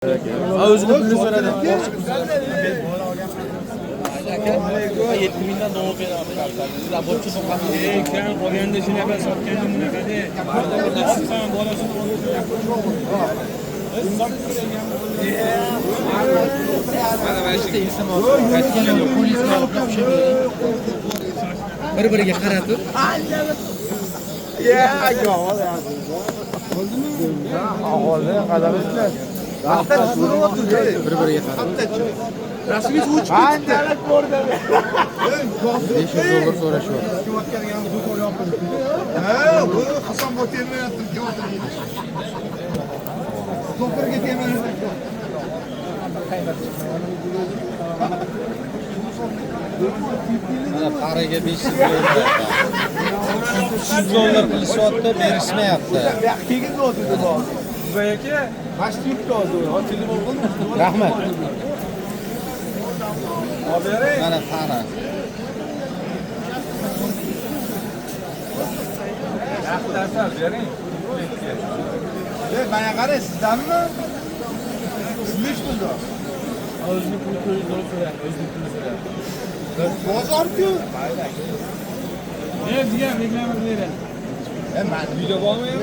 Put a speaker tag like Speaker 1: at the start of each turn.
Speaker 1: Özünü pulini so'radi. 7000 dan doğup beradi. Raborchi so'qadi.
Speaker 2: Kan qolganda shunaqa sotganda bunaqada. Sen bolasini
Speaker 3: bir-biriga qaratib bir-biriga qarab
Speaker 4: Rasmiy uch
Speaker 3: $500 so'rashyapti.
Speaker 4: Ha, bu Hasan Motelni yaptırdı. Doktorga kelmayapti.
Speaker 3: Qariga $500 qilishyapti, berishmayapti.
Speaker 4: Keyin o'tdi bu. Bayaki mashturtda o'tdi. Telefon qildi.
Speaker 3: Rahmat.
Speaker 4: Haberi.
Speaker 3: Mana qara.
Speaker 4: Yaxtarsan bering. Mana qarang, sizdanmi? Sizmish bunda.
Speaker 1: Özünü pulini so'radi. Özünü pulini so'radi.
Speaker 4: Bozor-ku.
Speaker 2: Ne diye reklama verin.
Speaker 4: Ben video olmayayım.